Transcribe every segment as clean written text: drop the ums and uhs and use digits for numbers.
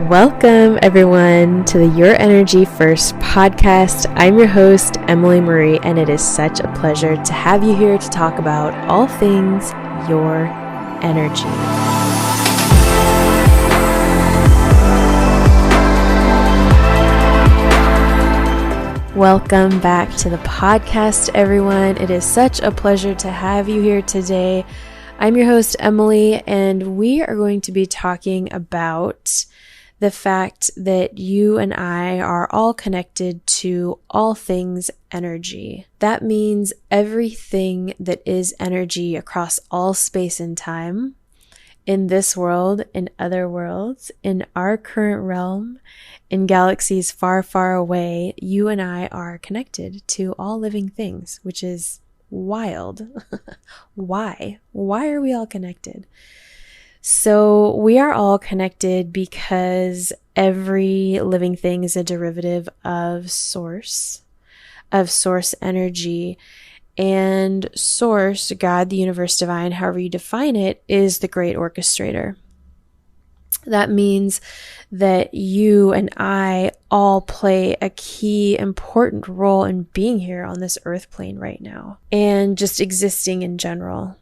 Welcome, everyone, to the Your Energy First podcast. I'm your host, Emily Marie, and it is such a pleasure to have you here to talk about all things your energy. Welcome back to the podcast, everyone. It is such a pleasure to have you here today. I'm your host, Emily, and we are going to be talking about the fact that you and I are all connected to all things energy. That means everything that is energy across all space and time, in this world, in other worlds, in our current realm, in galaxies far, far away, you and I are connected to all living things, which is wild. Why? Why are we all connected? So we are all connected because every living thing is a derivative of source energy. And source, God, the universe, divine, however you define it, is the great orchestrator. That means that you and I all play a key, important role in being here on this earth plane right now and just existing in general.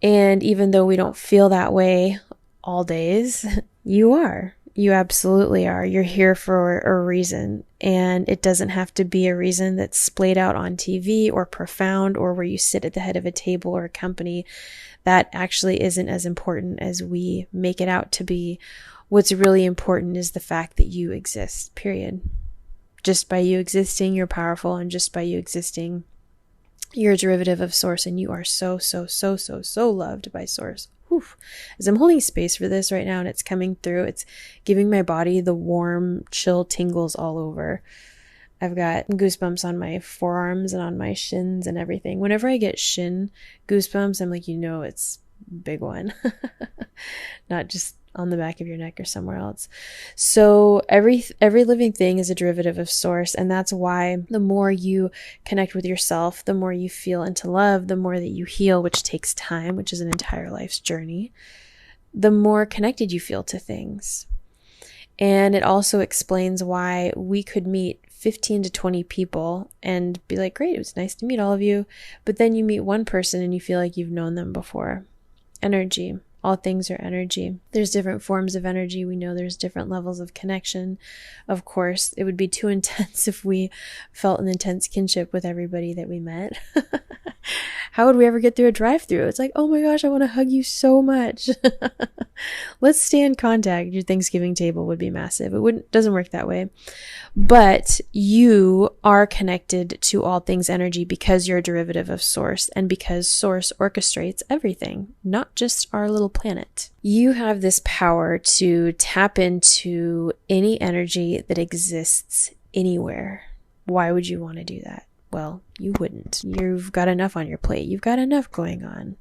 And even though we don't feel that way all days, you are. You absolutely are. You're here for a reason. And it doesn't have to be a reason that's splayed out on TV or profound or where you sit at the head of a table or a company. That actually isn't as important as we make it out to be. What's really important is the fact that you exist, period. Just by you existing, you're powerful. And just by you existing, you're a derivative of source, and you are so loved by source. Whew. As I'm holding space for this right now and it's coming through, it's giving my body the warm, chill tingles all over. I've got goosebumps on my forearms and on my shins and everything. Whenever I get shin goosebumps, I'm like, it's a big one. Not just on the back of your neck or somewhere else. So every living thing is a derivative of source, and that's why the more you connect with yourself, the more you feel into love, the more that you heal, which takes time, which is an entire life's journey, the more connected you feel to things. And it also explains why we could meet 15 to 20 people and be like, great, it was nice to meet all of you. But then you meet one person and you feel like you've known them before. Energy. All things are energy. There's different forms of energy. We know there's different levels of connection. Of course, it would be too intense if we felt an intense kinship with everybody that we met. How would we ever get through a drive-thru? It's like, oh my gosh, I want to hug you so much. Let's stay in contact. Your Thanksgiving table would be massive. It doesn't work that way. But you are connected to all things energy because you're a derivative of source and because source orchestrates everything, not just our little planet. You have this power to tap into any energy that exists anywhere. Why would you want to do that? Well, you wouldn't. You've got enough on your plate. You've got enough going on.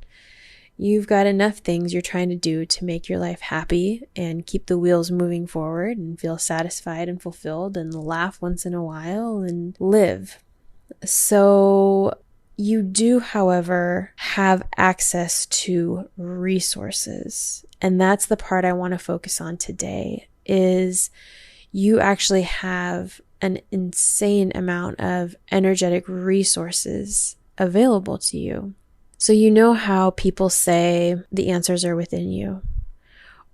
You've got enough things you're trying to do to make your life happy and keep the wheels moving forward and feel satisfied and fulfilled and laugh once in a while and live. So you do, however, have access to resources. And that's the part I want to focus on today, is you actually have an insane amount of energetic resources available to you. So you know how people say the answers are within you,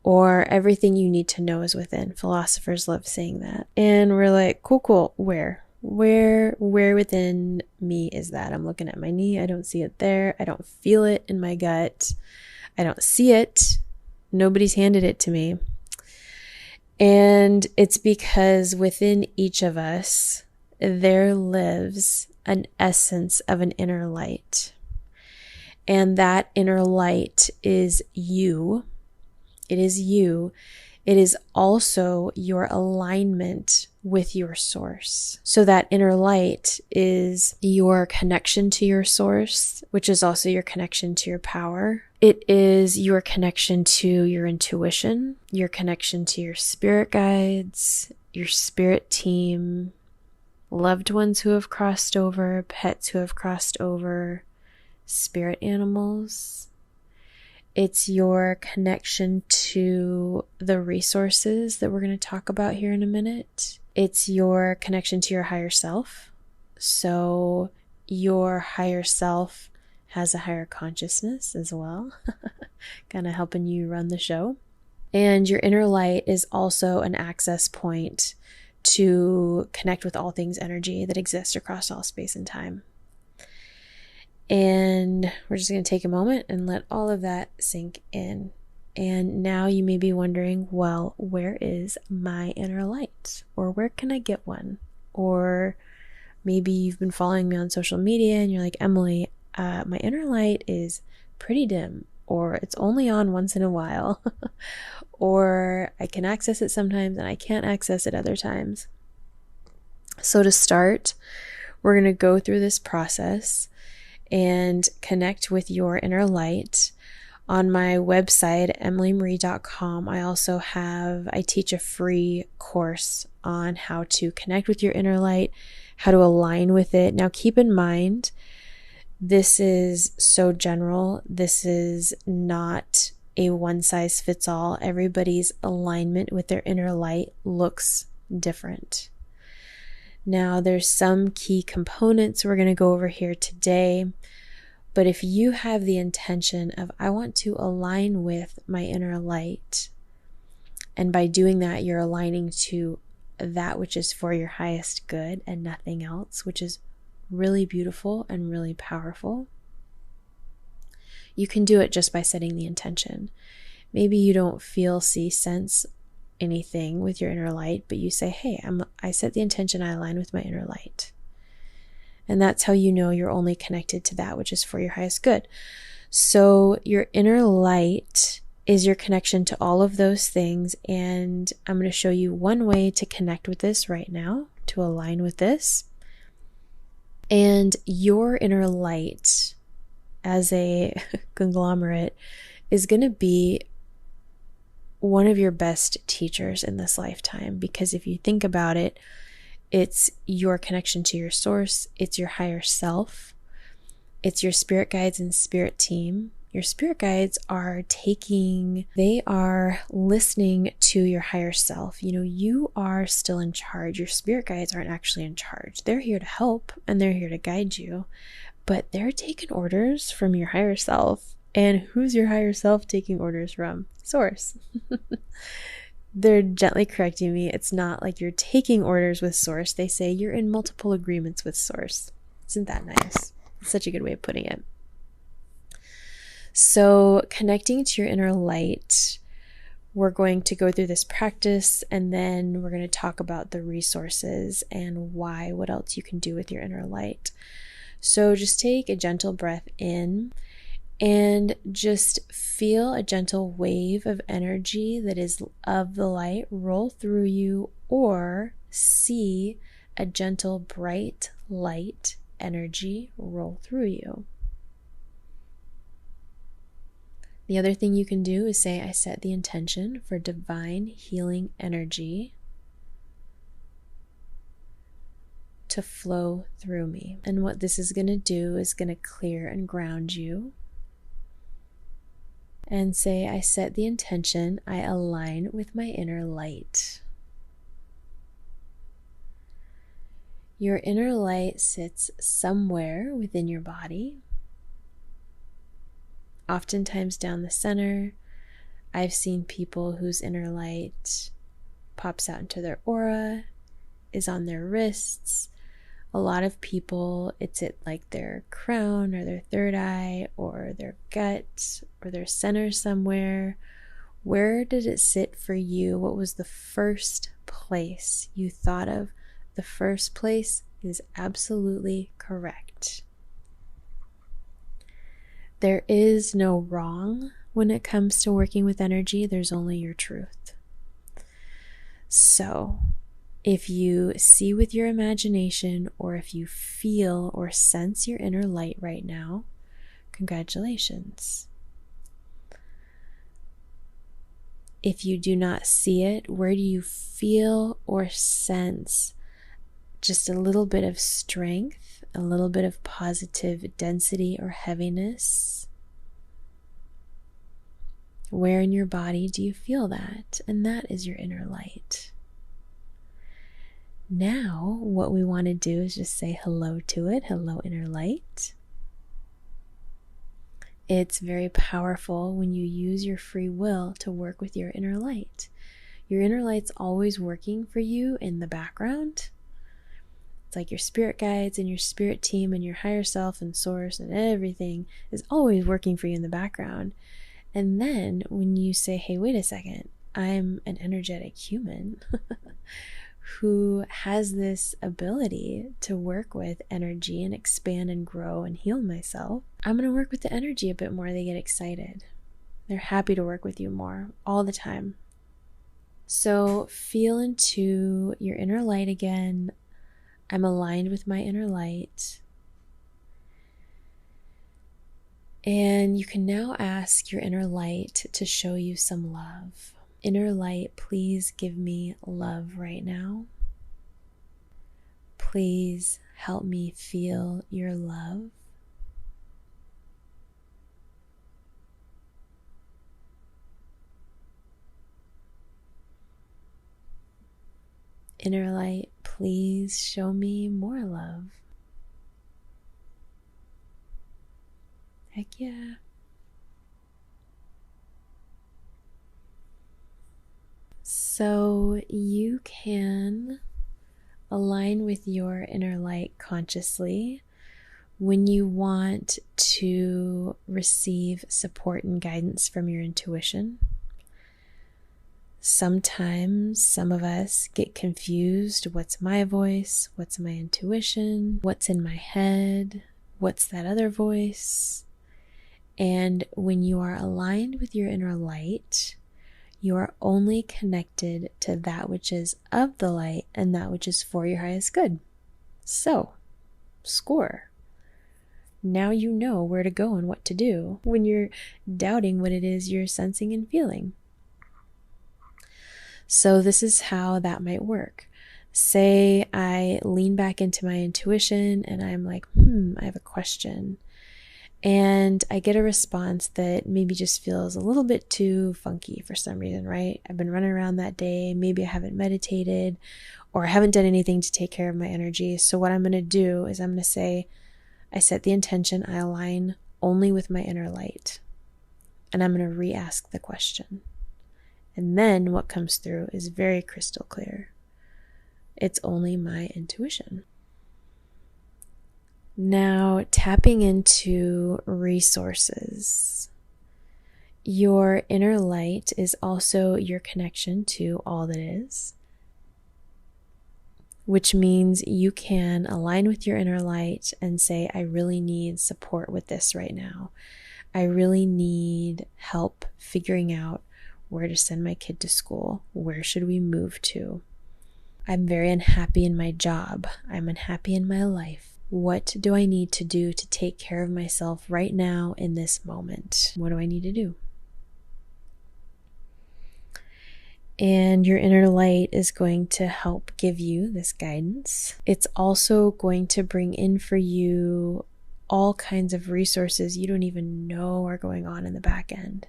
or everything you need to know is within. Philosophers love saying that. And we're like, cool. Where within me is that? I'm looking at my knee. I don't see it there. I don't feel it in my gut. I don't see it. Nobody's handed it to me. And it's because within each of us, there lives an essence of an inner light. And that inner light is you. It is you. It is also your alignment with your source. So that inner light is your connection to your source, which is also your connection to your power. It is your connection to your intuition, your connection to your spirit guides, your spirit team, loved ones who have crossed over, pets who have crossed over, spirit animals. It's your connection to the resources that we're going to talk about here in a minute. It's your connection to your higher self. So your higher self has a higher consciousness as well, kind of helping you run the show. And your inner light is also an access point to connect with all things energy that exist across all space and time. And we're just going to take a moment and let all of that sink in. And now you may be wondering, well, where is my inner light? Or where can I get one? Or maybe you've been following me on social media and you're like, Emily, my inner light is pretty dim, or it's only on once in a while, or I can access it sometimes and I can't access it other times. So to start, we're going to go through this process and connect with your inner light. On my website, emilymarie.com, I teach a free course on how to connect with your inner light, how to align with it. Now, keep in mind, this is so general. This is not a one-size-fits-all. Everybody's alignment with their inner light looks different. Now, there's some key components we're going to go over here today, but if you have the intention of, I want to align with my inner light, and by doing that, you're aligning to that which is for your highest good and nothing else, which is really beautiful and really powerful, you can do it just by setting the intention. Maybe you don't feel, see, sense anything with your inner light, but you say, hey, I set the intention, I align with my inner light. And that's how you know you're only connected to that which is for your highest good. So your inner light is your connection to all of those things. And I'm going to show you one way to connect with this right now, to align with this. And your inner light as a conglomerate is going to be one of your best teachers in this lifetime, because if you think about it, it's your connection to your source, it's your higher self, it's your spirit guides and spirit team. Your spirit guides they are listening to your higher self. You are still in charge. Your spirit guides aren't actually in charge. They're here to help and they're here to guide you, but they're taking orders from your higher self. And who's your higher self taking orders from? Source. They're gently correcting me. It's not like you're taking orders with Source. They say you're in multiple agreements with Source. Isn't that nice? It's such a good way of putting it. So connecting to your inner light, we're going to go through this practice, and then we're going to talk about the resources and what else you can do with your inner light. So just take a gentle breath in and just feel a gentle wave of energy that is of the light roll through you, or see a gentle bright light energy roll through you. The other thing you can do is say, I set the intention for divine healing energy to flow through me. And what this is going to do is going to clear and ground you. And say, I set the intention, I align with my inner light. Your inner light sits somewhere within your body, oftentimes down the center. I've seen people whose inner light pops out into their aura, is on their wrists. A lot of people, it's at like their crown or their third eye or their gut or their center somewhere. Where did it sit for you? What was the first place you thought of? The first place is absolutely correct. There is no wrong when it comes to working with energy. There's only your truth. So if you see with your imagination, or if you feel or sense your inner light right now, congratulations. If you do not see it, where do you feel or sense just a little bit of strength, a little bit of positive density or heaviness? Where in your body do you feel that? And that is your inner light. Now, what we want to do is just say hello to it. Hello, inner light. It's very powerful when you use your free will to work with your inner light. Your inner light's always working for you in the background. It's like your spirit guides and your spirit team and your higher self and source and everything is always working for you in the background. And then when you say, hey, wait a second, I'm an energetic human who has this ability to work with energy and expand and grow and heal myself, I'm going to work with the energy a bit more. They get excited. They're happy to work with you more all the time. So feel into your inner light again. I'm aligned with my inner light. And you can now ask your inner light to show you some love. Inner light, please give me love right now. Please help me feel your love. Inner light, please show me more love. Heck yeah. So you can align with your inner light consciously when you want to receive support and guidance from your intuition. Sometimes some of us get confused. What's my voice? What's my intuition? What's in my head? What's that other voice? And when you are aligned with your inner light, you are only connected to that which is of the light and that which is for your highest good. So, score. Now you know where to go and what to do when you're doubting what it is you're sensing and feeling. So this is how that might work. Say I lean back into my intuition and I'm like, I have a question. And I get a response that maybe just feels a little bit too funky for some reason, right? I've been running around that day. Maybe I haven't meditated or I haven't done anything to take care of my energy. So what I'm going to do is I'm going to say, I set the intention, I align only with my inner light. And I'm going to re-ask the question. And then what comes through is very crystal clear. It's only my intuition. Now, tapping into resources. Your inner light is also your connection to all that is, which means you can align with your inner light and say, I really need support with this right now. I really need help figuring out where to send my kid to school. Where should we move to? I'm very unhappy in my job. I'm unhappy in my life. What do I need to do to take care of myself right now in this moment? What do I need to do? And your inner light is going to help give you this guidance. It's also going to bring in for you all kinds of resources you don't even know are going on in the back end.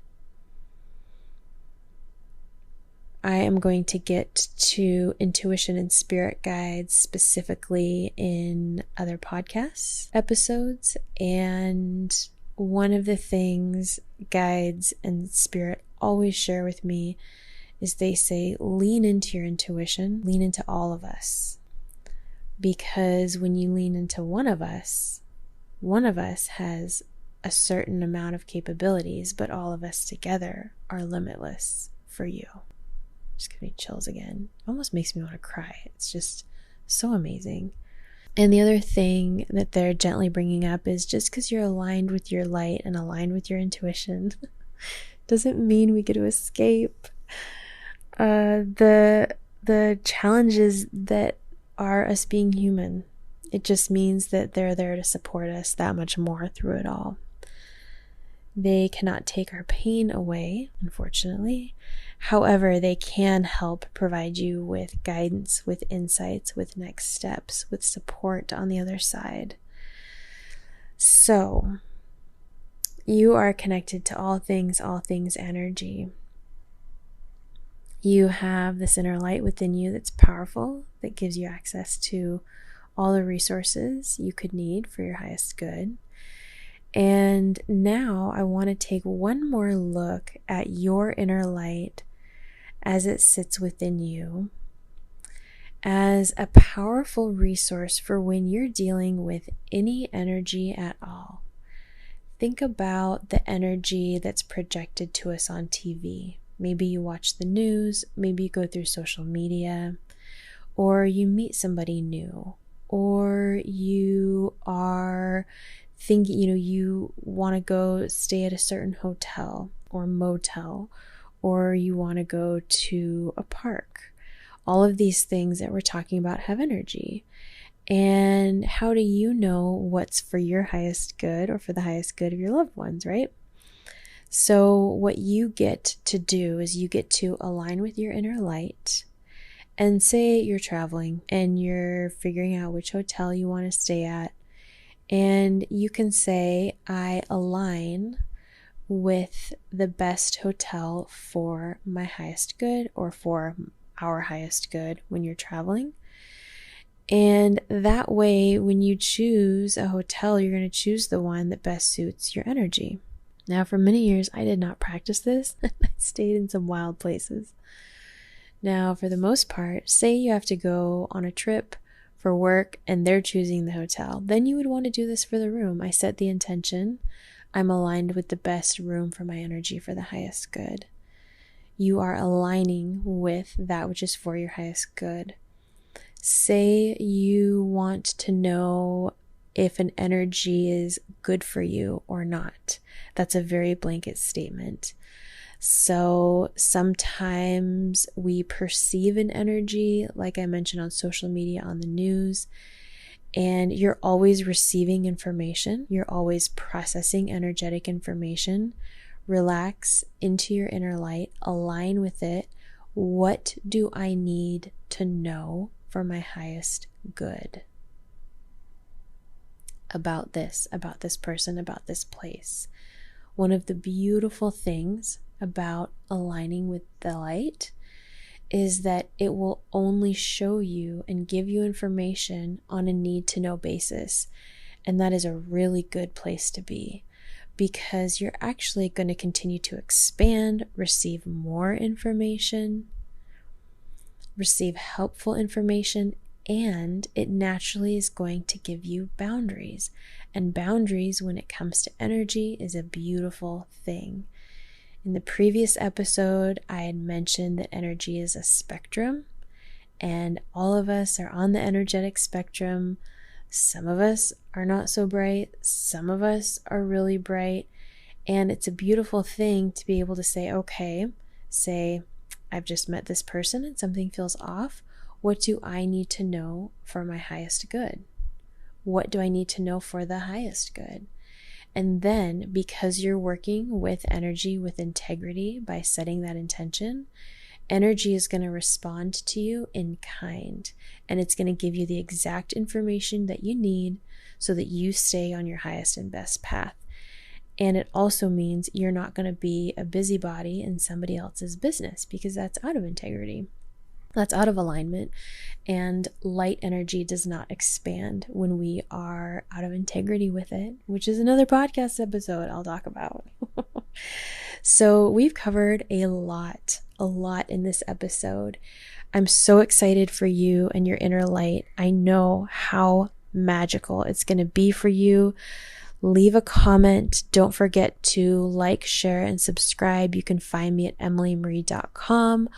I am going to get to intuition and spirit guides specifically in other podcast episodes. And one of the things guides and spirit always share with me is they say, lean into your intuition, lean into all of us. Because when you lean into one of us has a certain amount of capabilities, but all of us together are limitless for you. Just giving me chills again. It almost makes me want to cry. It's just so amazing. And the other thing that they're gently bringing up is just because you're aligned with your light and aligned with your intuition doesn't mean we get to escape the challenges that are us being human. It just means that they're there to support us that much more through it all. They cannot take our pain away, unfortunately. However, they can help provide you with guidance, with insights, with next steps, with support on the other side. So, You are connected to all things energy. You have this inner light within you that's powerful, that gives you access to all the resources you could need for your highest good. And now I want to take one more look at your inner light as it sits within you, as a powerful resource for when you're dealing with any energy at all. Think about the energy that's projected to us on TV. Maybe you watch the news, maybe you go through social media, or you meet somebody new, or you are thinking, you want to go stay at a certain hotel or motel, or you want to go to a park. All of these things that we're talking about have energy. And how do you know what's for your highest good or for the highest good of your loved ones, right? So what you get to do is you get to align with your inner light. And say you're traveling and you're figuring out which hotel you want to stay at. And you can say, I align with the best hotel for my highest good, or for our highest good when you're traveling. And that way, when you choose a hotel, you're going to choose the one that best suits your energy. Now, for many years, I did not practice this. I stayed in some wild places. Now, for the most part, say you have to go on a trip for work and they're choosing the hotel, then you would want to do this for the room. I set the intention. I'm aligned with the best room for my energy for the highest good. You are aligning with that which is for your highest good. Say you want to know if an energy is good for you or not. That's a very blanket statement. So sometimes we perceive an energy, like I mentioned on social media, on the news, and you're always receiving information. You're always processing energetic information. Relax into your inner light, align with it. What do I need to know for my highest good about this person, about this place? One of the beautiful things about aligning with the light is that it will only show you and give you information on a need-to-know basis. And that is a really good place to be, because you're actually going to continue to expand, receive more information, receive helpful information, and it naturally is going to give you boundaries. And boundaries, when it comes to energy, is a beautiful thing. In the previous episode, I had mentioned that energy is a spectrum, and all of us are on the energetic spectrum. Some of us are not so bright, some of us are really bright, and it's a beautiful thing to be able to say, okay, say, I've just met this person and something feels off. What do I need to know for my highest good? What do I need to know for the highest good? And then, because you're working with energy with integrity by setting that intention, energy is going to respond to you in kind, and it's going to give you the exact information that you need so that you stay on your highest and best path. And it also means you're not going to be a busybody in somebody else's business, because that's out of integrity. That's out of alignment, and light energy does not expand when we are out of integrity with it, which is another podcast episode I'll talk about. So we've covered a lot in this episode. I'm so excited for you and your inner light. I know how magical it's going to be for you. Leave a comment. Don't forget to like, share, and subscribe. You can find me at emilymarie.com.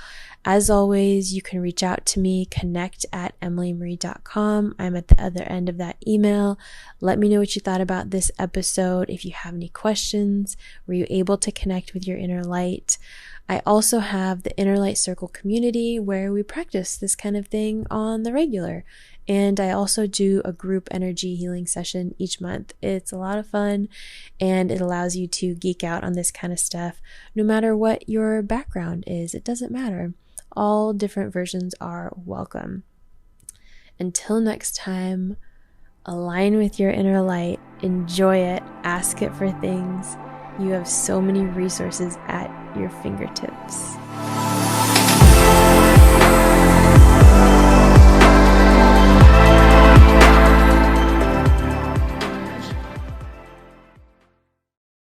As always, you can reach out to me, connect at emilymarie.com. I'm at the other end of that email. Let me know what you thought about this episode. If you have any questions, were you able to connect with your inner light? I also have the Inner Light Circle community where we practice this kind of thing on the regular. And I also do a group energy healing session each month. It's a lot of fun, and it allows you to geek out on this kind of stuff no matter what your background is. It doesn't matter. All different versions are welcome. Until next time, align with your inner light, enjoy it, ask it for things, You have so many resources at your fingertips.